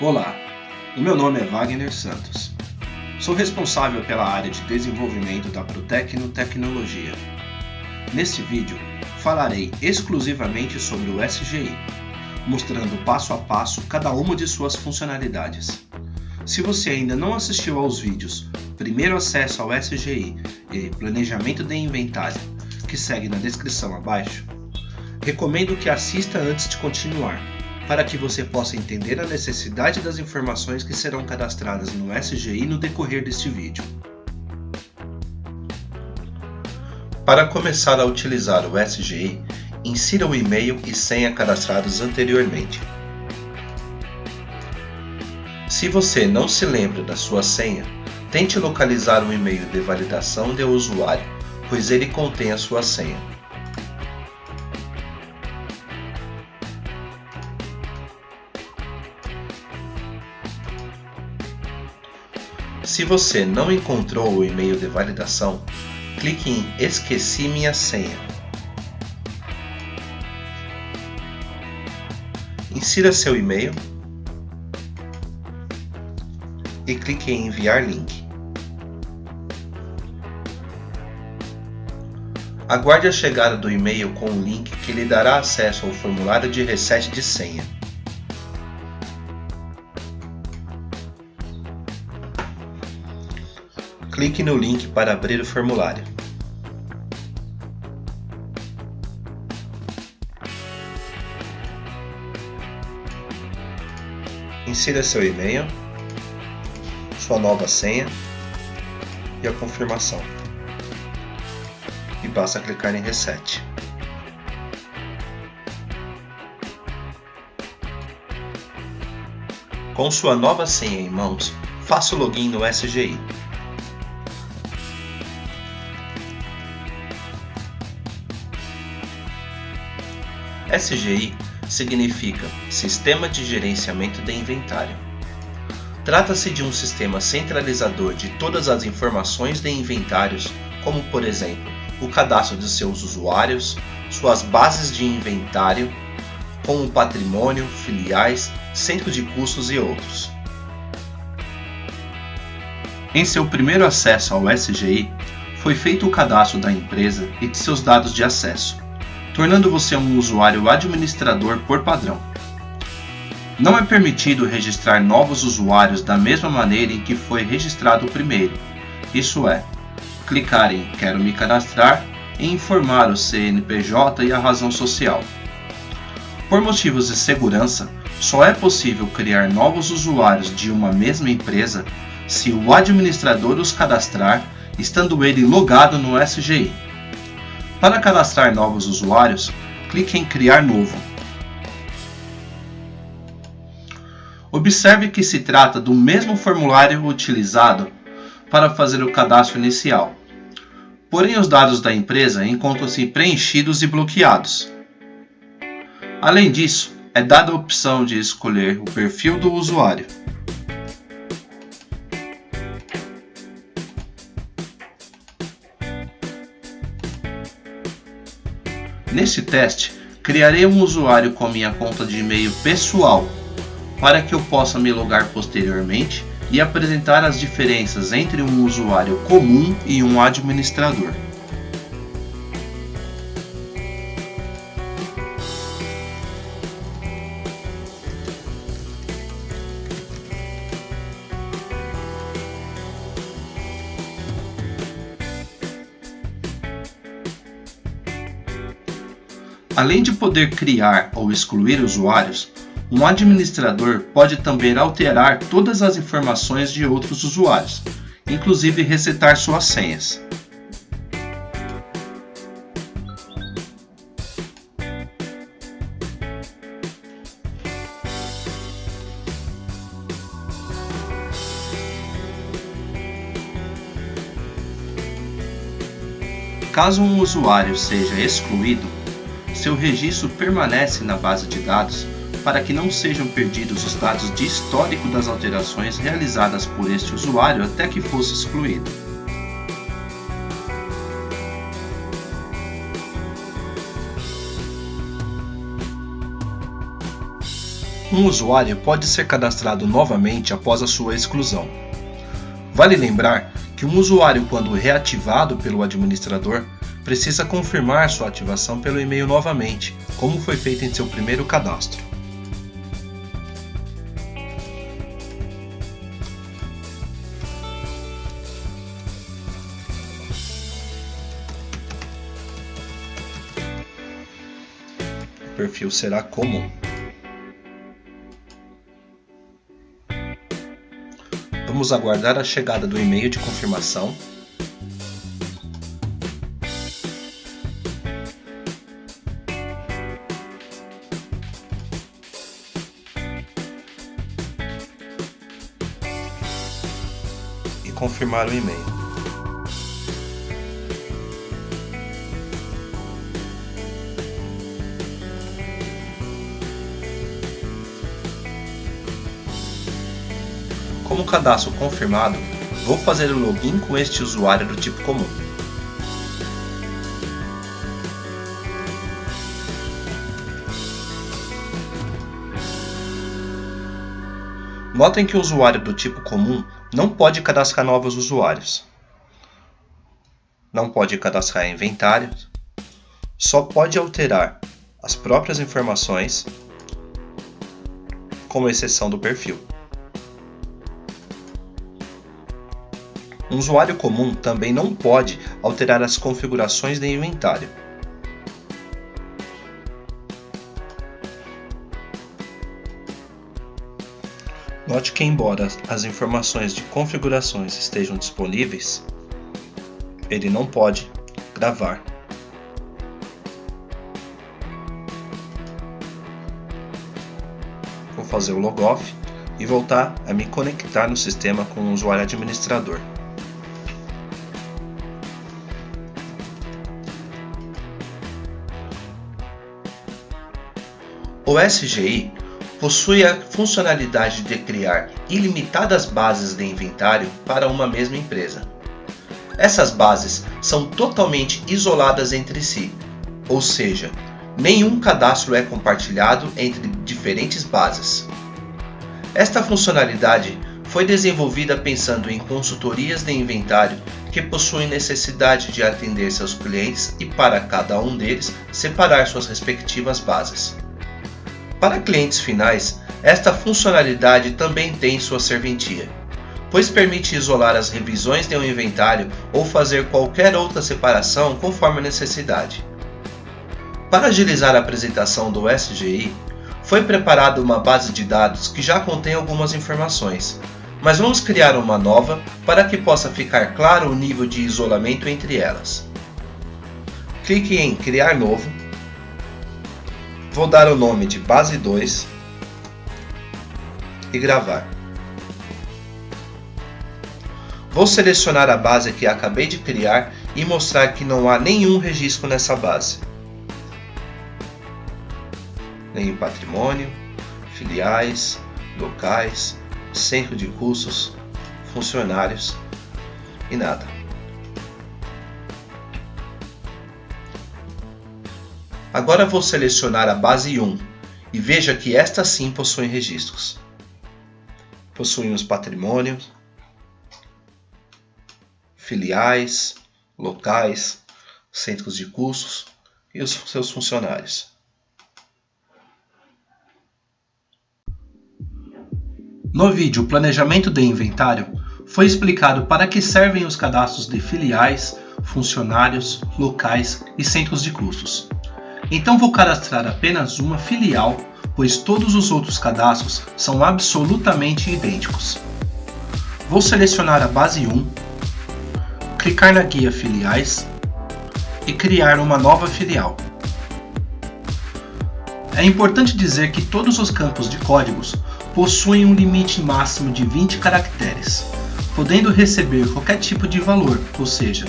Olá, o meu nome é Wagner Santos. Sou responsável pela área de desenvolvimento da Protecno Tecnologia. Neste vídeo, falarei exclusivamente sobre o SGI, mostrando passo a passo cada uma de suas funcionalidades. Se você ainda não assistiu aos vídeos Primeiro Acesso ao SGI e Planejamento de Inventário, que segue na descrição abaixo, recomendo que assista antes de continuar, para que você possa entender a necessidade das informações que serão cadastradas no SGI no decorrer deste vídeo. Para começar a utilizar o SGI, insira o e-mail e senha cadastrados anteriormente. Se você não se lembra da sua senha, tente localizar o e-mail de validação do usuário, pois ele contém a sua senha. Se você não encontrou o e-mail de validação, clique em Esqueci minha senha. Insira seu e-mail e clique em Enviar link. Aguarde a chegada do e-mail com o link que lhe dará acesso ao formulário de reset de senha. Clique no link para abrir o formulário. Insira seu e-mail, sua nova senha e a confirmação. E basta clicar em Reset. Com sua nova senha em mãos, faça o login no SGI. SGI significa Sistema de Gerenciamento de Inventário. Trata-se de um sistema centralizador de todas as informações de inventários, como por exemplo, o cadastro de seus usuários, suas bases de inventário, como patrimônio, filiais, centro de custos e outros. Em seu primeiro acesso ao SGI, foi feito o cadastro da empresa e de seus dados de acesso, tornando você um usuário administrador por padrão. Não é permitido registrar novos usuários da mesma maneira em que foi registrado o primeiro, isso é, clicar em Quero me cadastrar e informar o CNPJ e a razão social. Por motivos de segurança, só é possível criar novos usuários de uma mesma empresa se o administrador os cadastrar, estando ele logado no SGI. Para cadastrar novos usuários, clique em Criar Novo. Observe que se trata do mesmo formulário utilizado para fazer o cadastro inicial. Porém, os dados da empresa encontram-se preenchidos e bloqueados. Além disso, é dada a opção de escolher o perfil do usuário. Neste teste, criarei um usuário com minha conta de e-mail pessoal, para que eu possa me logar posteriormente e apresentar as diferenças entre um usuário comum e um administrador. Além de poder criar ou excluir usuários, um administrador pode também alterar todas as informações de outros usuários, inclusive resetar suas senhas. Caso um usuário seja excluído, seu registro permanece na base de dados para que não sejam perdidos os dados de histórico das alterações realizadas por este usuário até que fosse excluído. Um usuário pode ser cadastrado novamente após a sua exclusão. Vale lembrar que um usuário, quando reativado pelo administrador, precisa confirmar sua ativação pelo e-mail novamente, como foi feito em seu primeiro cadastro. O perfil será comum. Vamos aguardar a chegada do e-mail de confirmação. E confirmar o e-mail. Como cadastro confirmado, vou fazer o login com este usuário do tipo comum. Notem que o usuário do tipo comum não pode cadastrar novos usuários. Não pode cadastrar inventário, só pode alterar as próprias informações, com exceção do perfil. Um usuário comum também não pode alterar as configurações de inventário. Note que, embora as informações de configurações estejam disponíveis, ele não pode gravar. Vou fazer o logoff e voltar a me conectar no sistema com o usuário administrador. O SGI possui a funcionalidade de criar ilimitadas bases de inventário para uma mesma empresa. Essas bases são totalmente isoladas entre si, ou seja, nenhum cadastro é compartilhado entre diferentes bases. Esta funcionalidade foi desenvolvida pensando em consultorias de inventário que possuem necessidade de atender seus clientes e, para cada um deles, separar suas respectivas bases. Para clientes finais, esta funcionalidade também tem sua serventia, pois permite isolar as revisões de um inventário ou fazer qualquer outra separação conforme a necessidade. Para agilizar a apresentação do SGI, foi preparada uma base de dados que já contém algumas informações, mas vamos criar uma nova para que possa ficar claro o nível de isolamento entre elas. Clique em Criar Novo. Vou dar o nome de Base 2 e gravar. Vou selecionar a base que acabei de criar e mostrar que não há nenhum registro nessa base. Nem patrimônio, filiais, locais, centro de custos, funcionários e nada. Agora vou selecionar a base 1 e veja que esta sim possui registros. Possuem os patrimônios, filiais, locais, centros de custos e os seus funcionários. No vídeo Planejamento de Inventário, foi explicado para que servem os cadastros de filiais, funcionários, locais e centros de custos. Então vou cadastrar apenas uma filial, pois todos os outros cadastros são absolutamente idênticos. Vou selecionar a base 1, clicar na guia Filiais e criar uma nova filial. É importante dizer que todos os campos de códigos possuem um limite máximo de 20 caracteres, podendo receber qualquer tipo de valor, ou seja,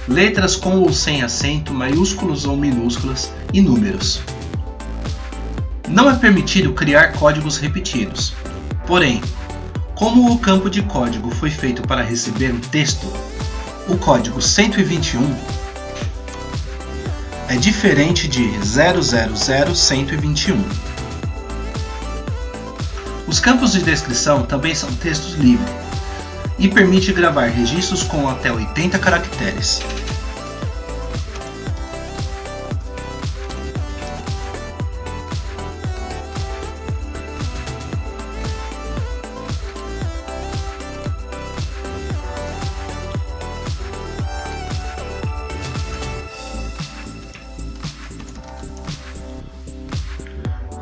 letras com ou sem acento, maiúsculos ou minúsculas e números. Não é permitido criar códigos repetidos. Porém, como o campo de código foi feito para receber um texto, o código 121 é diferente de 000121. Os campos de descrição também são textos livres e permite gravar registros com até 80 caracteres.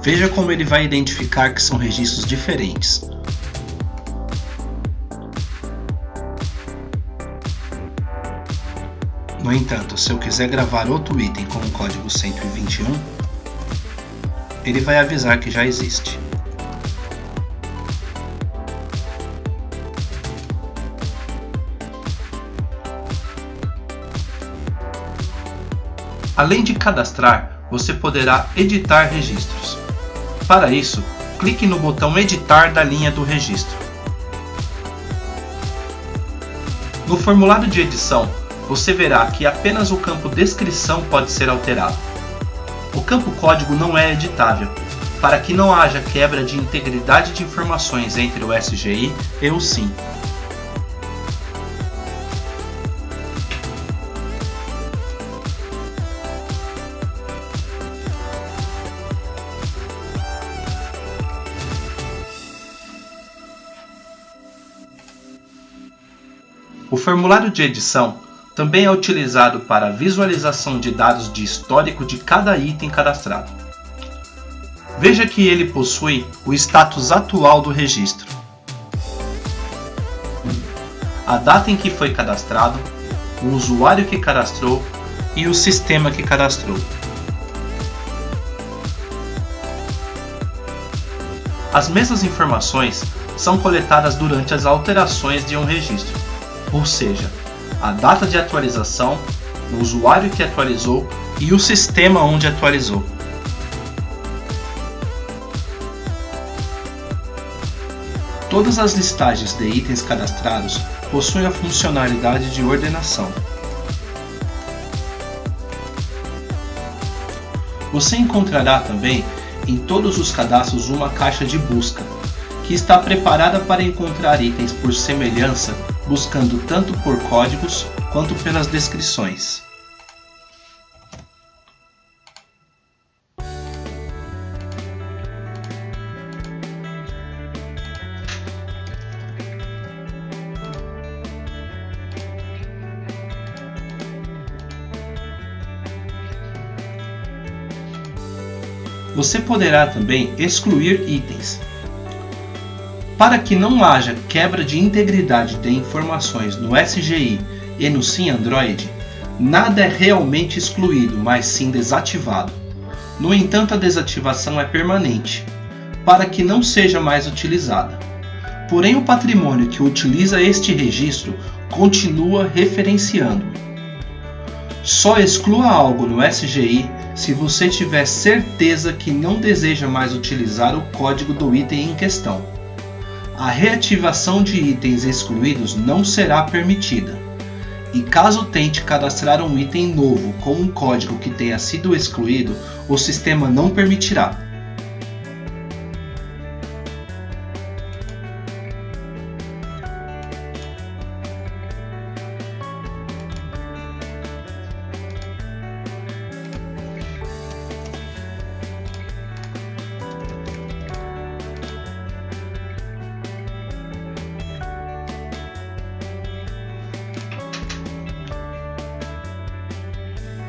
Veja como ele vai identificar que são registros diferentes. No entanto, se eu quiser gravar outro item com o código 121, ele vai avisar que já existe. Além de cadastrar, você poderá editar registros. Para isso, clique no botão Editar da linha do registro. No formulário de edição, você verá que apenas o campo Descrição pode ser alterado. O campo Código não é editável, para que não haja quebra de integridade de informações entre o SGI e o SIM. O formulário de edição também é utilizado para a visualização de dados de histórico de cada item cadastrado. Veja que ele possui o status atual do registro, a data em que foi cadastrado, o usuário que cadastrou e o sistema que cadastrou. As mesmas informações são coletadas durante as alterações de um registro, ou seja, a data de atualização, o usuário que atualizou e o sistema onde atualizou. Todas as listagens de itens cadastrados possuem a funcionalidade de ordenação. Você encontrará também em todos os cadastros uma caixa de busca, que está preparada para encontrar itens por semelhança, buscando tanto por códigos quanto pelas descrições. Você poderá também excluir itens. Para que não haja quebra de integridade de informações no SGI e no SIM Android, nada é realmente excluído, mas sim desativado. No entanto, a desativação é permanente, para que não seja mais utilizada. Porém, o patrimônio que utiliza este registro continua referenciando. Só exclua algo no SGI se você tiver certeza que não deseja mais utilizar o código do item em questão. A reativação de itens excluídos não será permitida. E caso tente cadastrar um item novo com um código que tenha sido excluído, o sistema não permitirá.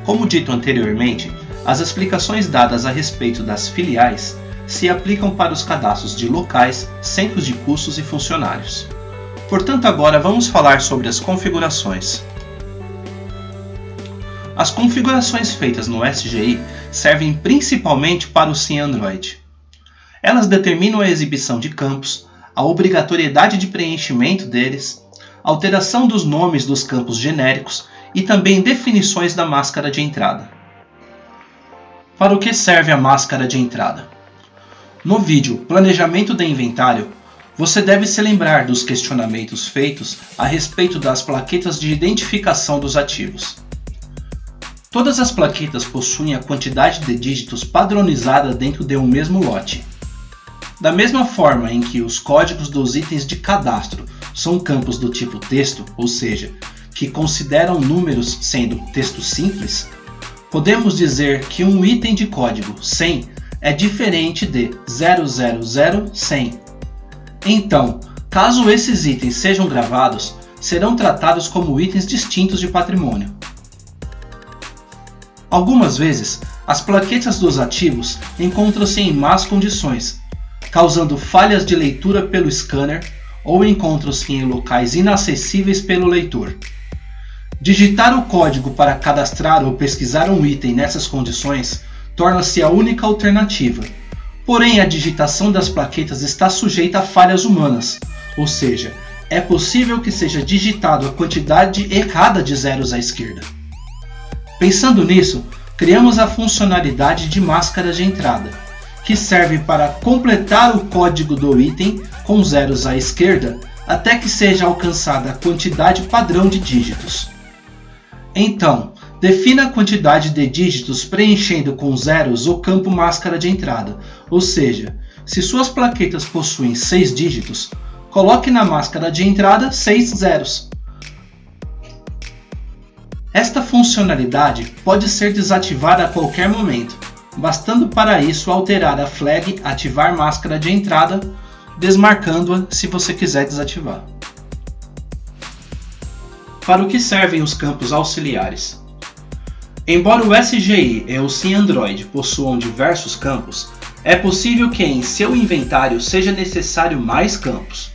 Como dito anteriormente, as explicações dadas a respeito das filiais se aplicam para os cadastros de locais, centros de custos e funcionários. Portanto, agora vamos falar sobre as configurações. As configurações feitas no SGI servem principalmente para o SIM Android. Elas determinam a exibição de campos, a obrigatoriedade de preenchimento deles, alteração dos nomes dos campos genéricos e também definições da máscara de entrada. Para o que serve a máscara de entrada? No vídeo Planejamento de Inventário, você deve se lembrar dos questionamentos feitos a respeito das plaquetas de identificação dos ativos. Todas as plaquetas possuem a quantidade de dígitos padronizada dentro de um mesmo lote. Da mesma forma em que os códigos dos itens de cadastro são campos do tipo texto, ou seja, que consideram números sendo texto simples, podemos dizer que um item de código 100 é diferente de 000-100. Então, caso esses itens sejam gravados, serão tratados como itens distintos de patrimônio. Algumas vezes, as plaquetas dos ativos encontram-se em más condições, causando falhas de leitura pelo scanner ou encontram-se em locais inacessíveis pelo leitor. Digitar o código para cadastrar ou pesquisar um item nessas condições torna-se a única alternativa. Porém, a digitação das plaquetas está sujeita a falhas humanas, ou seja, é possível que seja digitado a quantidade errada de zeros à esquerda. Pensando nisso, criamos a funcionalidade de máscara de entrada, que serve para completar o código do item com zeros à esquerda até que seja alcançada a quantidade padrão de dígitos. Então, defina a quantidade de dígitos preenchendo com zeros o campo máscara de entrada, ou seja, se suas plaquetas possuem 6 dígitos, coloque na máscara de entrada 6 zeros. Esta funcionalidade pode ser desativada a qualquer momento, bastando para isso alterar a flag Ativar máscara de entrada, desmarcando-a se você quiser desativar. Para o que servem os campos auxiliares? Embora o SGI e o SimAndroid possuam diversos campos, é possível que em seu inventário seja necessário mais campos.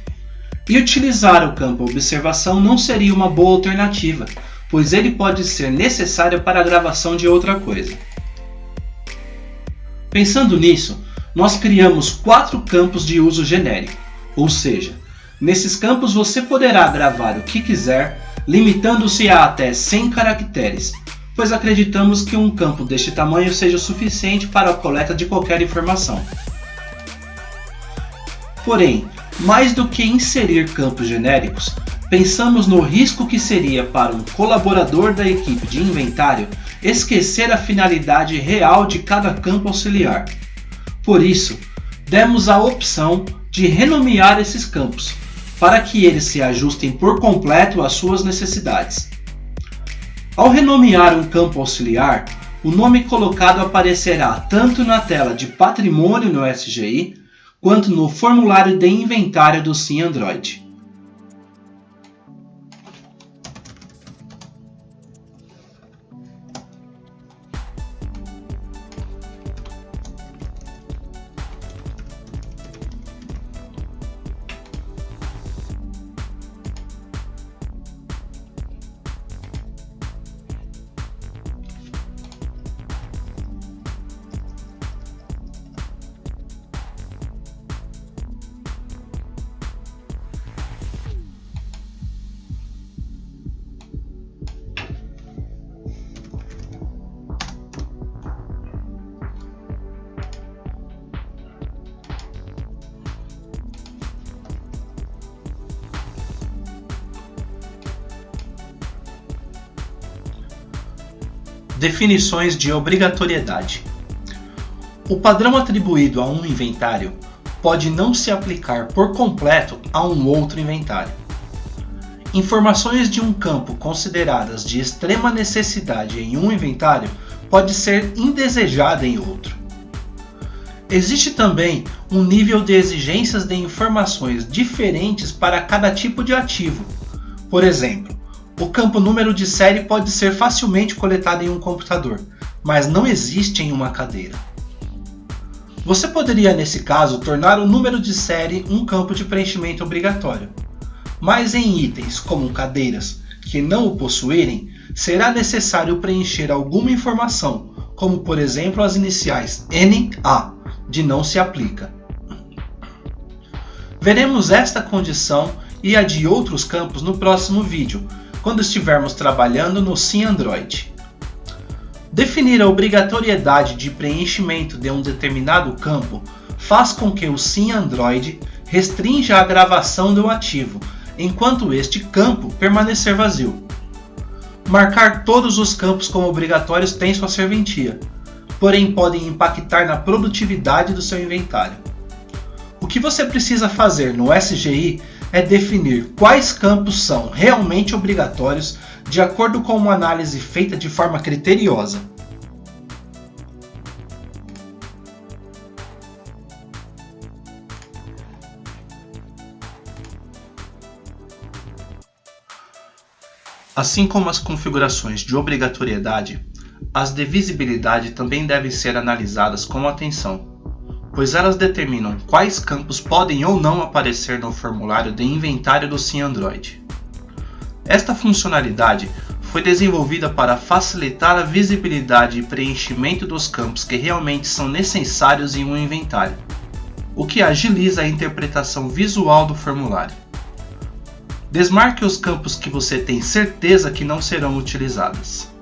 E utilizar o campo observação não seria uma boa alternativa, pois ele pode ser necessário para a gravação de outra coisa. Pensando nisso, nós criamos 4 campos de uso genérico, ou seja, nesses campos você poderá gravar o que quiser, limitando-se a até 100 caracteres, pois acreditamos que um campo deste tamanho seja suficiente para a coleta de qualquer informação. Porém, mais do que inserir campos genéricos, pensamos no risco que seria para um colaborador da equipe de inventário esquecer a finalidade real de cada campo auxiliar. Por isso, demos a opção de renomear esses campos, para que eles se ajustem por completo às suas necessidades. Ao renomear um campo auxiliar, o nome colocado aparecerá tanto na tela de patrimônio no SGI, quanto no formulário de inventário do SimAndroid. Definições de obrigatoriedade. O padrão atribuído a um inventário pode não se aplicar por completo a um outro inventário. Informações de um campo consideradas de extrema necessidade em um inventário pode ser indesejada em outro. Existe também um nível de exigências de informações diferentes para cada tipo de ativo. Por exemplo, o campo número de série pode ser facilmente coletado em um computador, mas não existe em uma cadeira. Você poderia, nesse caso, tornar o número de série um campo de preenchimento obrigatório, mas em itens como cadeiras que não o possuírem, será necessário preencher alguma informação, como por exemplo as iniciais NA, de não se aplica. Veremos esta condição e a de outros campos no próximo vídeo, quando estivermos trabalhando no SimAndroid. Definir a obrigatoriedade de preenchimento de um determinado campo faz com que o SimAndroid restrinja a gravação do ativo, enquanto este campo permanecer vazio. Marcar todos os campos como obrigatórios tem sua serventia, porém podem impactar na produtividade do seu inventário. que você precisa fazer no SGI é definir quais campos são realmente obrigatórios de acordo com uma análise feita de forma criteriosa. Assim como as configurações de obrigatoriedade, as de visibilidade também devem ser analisadas com atenção, pois elas determinam quais campos podem ou não aparecer no formulário de inventário do SIM Android. Esta funcionalidade foi desenvolvida para facilitar a visibilidade e preenchimento dos campos que realmente são necessários em um inventário, o que agiliza a interpretação visual do formulário. Desmarque os campos que você tem certeza que não serão utilizados.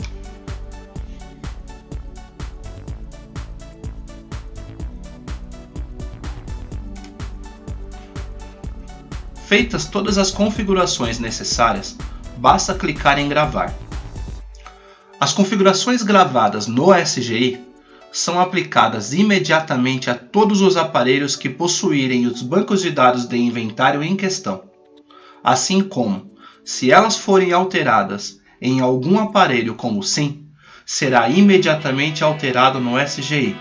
Feitas todas as configurações necessárias, basta clicar em gravar. As configurações gravadas no SGI são aplicadas imediatamente a todos os aparelhos que possuírem os bancos de dados de inventário em questão. Assim como, se elas forem alteradas em algum aparelho com o SIM, será imediatamente alterado no SGI,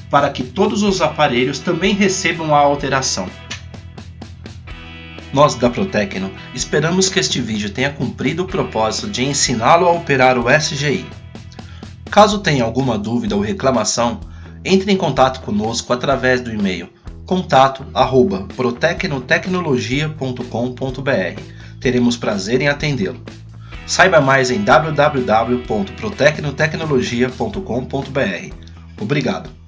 para que todos os aparelhos também recebam a alteração. Nós da Protecno esperamos que este vídeo tenha cumprido o propósito de ensiná-lo a operar o SGI. Caso tenha alguma dúvida ou reclamação, entre em contato conosco através do e-mail contato@protecnotecnologia.com.br. Teremos prazer em atendê-lo. Saiba mais em www.protecnotecnologia.com.br. Obrigado.